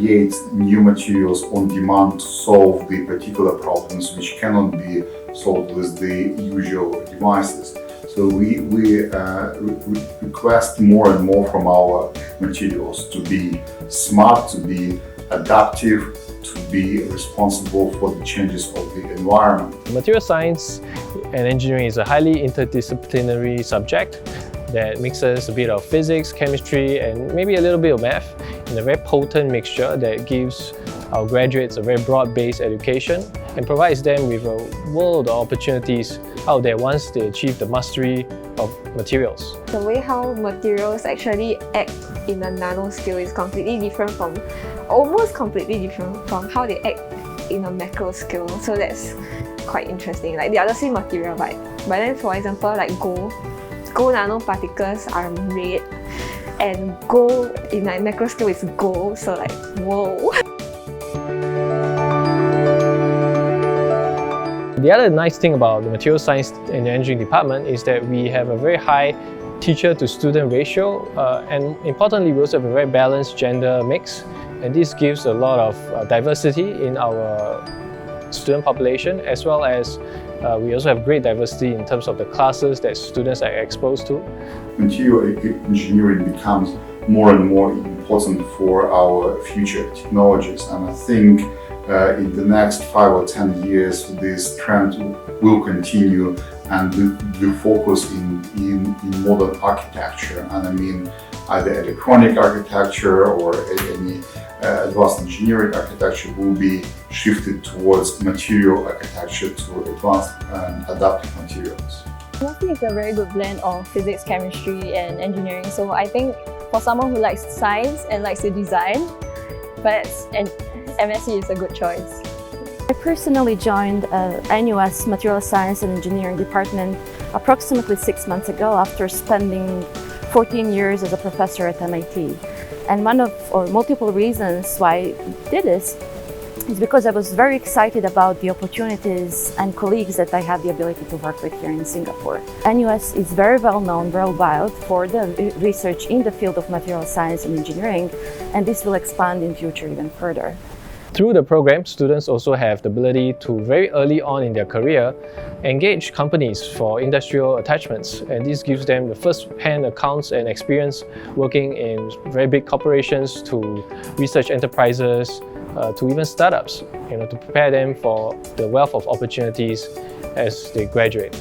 create new materials on demand to solve the particular problems which cannot be solved with the usual devices. So we request more and more from our materials to be smart, to be adaptive, to be responsible for the changes of the environment. Material science and engineering is a highly interdisciplinary subject that mixes a bit of physics, chemistry, and maybe a little bit of math in a very potent mixture that gives our graduates a very broad-based education and provides them with a world of opportunities out there once they achieve the mastery of materials. The way how materials actually act in a nanoscale is almost completely different from how they act in a macro scale. So that's quite interesting. Like they are the same material, but then for example, like gold nanoparticles are red, and gold in like macro scale is gold. So like, whoa. The other nice thing about the material science and engineering department is that we have a very high teacher to student ratio, and importantly, we also have a very balanced gender mix, and this gives a lot of diversity in our student population, as well as we also have great diversity in terms of the classes that students are exposed to. Material engineering becomes more and more important for our future technologies, and I think in the next 5 or 10 years this trend will continue and will focus in modern architecture, and I mean either electronic architecture or any advanced engineering architecture will be shifted towards material architecture to advanced and adaptive materials. Mostly it's a very good blend of physics, chemistry and engineering. So I think for someone who likes science and likes to design, MSc is a good choice. I personally joined NUS Material Science and Engineering Department approximately 6 months ago after spending 14 years as a professor at MIT. And one of multiple reasons why I did this is because I was very excited about the opportunities and colleagues that I had the ability to work with here in Singapore. NUS is very well known worldwide for the research in the field of material science and engineering, and this will expand in future even further. Through the program, students also have the ability to very early on in their career engage companies for industrial attachments, and this gives them the first-hand accounts and experience working in very big corporations to research enterprises to even startups, to prepare them for the wealth of opportunities as they graduate.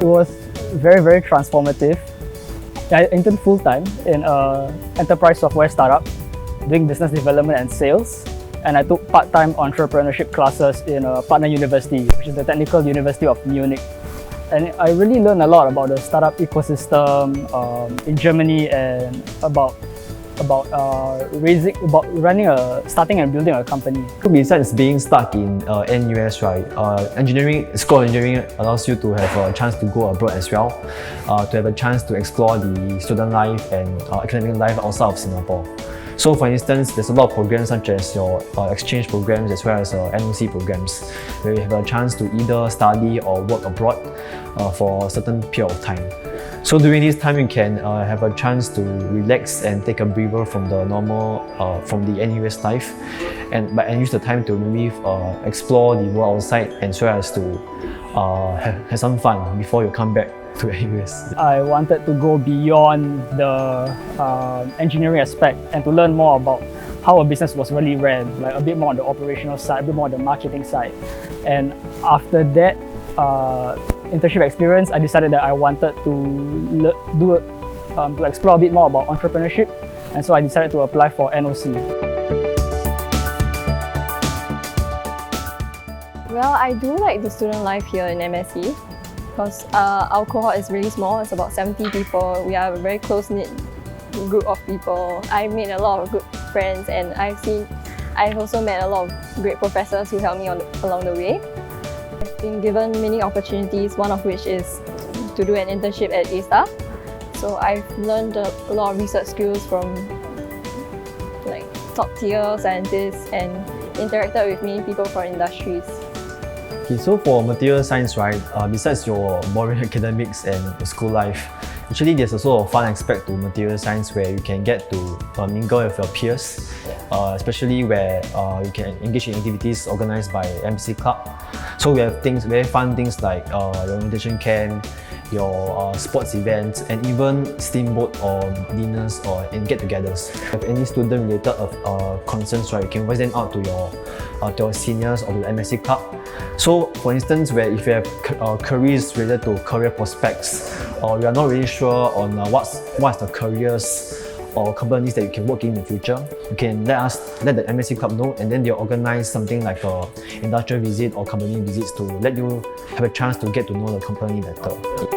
It was very, very transformative. I interned full-time in an enterprise software startup, doing business development and sales. And I took part-time entrepreneurship classes in a partner university, which is the Technical University of Munich. And I really learned a lot about the startup ecosystem in Germany and about starting and building a company. Besides being stuck in NUS, right, school of engineering allows you to have a chance to go abroad as well, to have a chance to explore the student life and academic life outside of Singapore. So for instance, there's a lot of programs such as your exchange programs as well as NOC programs, where you have a chance to either study or work abroad for a certain period of time. So during this time, you can have a chance to relax and take a breather from the normal, from the NUS life, and use the time to maybe explore the world outside, as well as to have some fun before you come back to NUS. I wanted to go beyond the engineering aspect and to learn more about how a business was really ran, like a bit more on the operational side, a bit more on the marketing side. And after that internship experience, I decided that I wanted to explore a bit more about entrepreneurship, and so I decided to apply for NOC. Well, I do like the student life here in MSc because our cohort is really small. It's about 70 people. We are a very close-knit group of people. I made a lot of good friends, and I've also met a lot of great professors who helped me along the way. I've been given many opportunities, one of which is to do an internship at A*STAR. So I've learned a lot of research skills from top-tier scientists and interacted with many people from industries. Okay, so for material science, right, besides your boring academics and school life, Actually, there's also a fun aspect to material science where you can get to mingle with your peers, especially where you can engage in activities organized by MC Club. So we have very fun things like your orientation camp, your sports events, and even steamboat or dinners or in get-togethers. If any student-related concerns, right, you can voice them out to your seniors or to the MSc Club. So, for instance, where if you have queries related to career prospects, or you are not really sure on what's the careers or companies that you can work in the future, you can let the MSc Club know, and then they'll organize something like a industrial visit or company visits to let you have a chance to get to know the company better.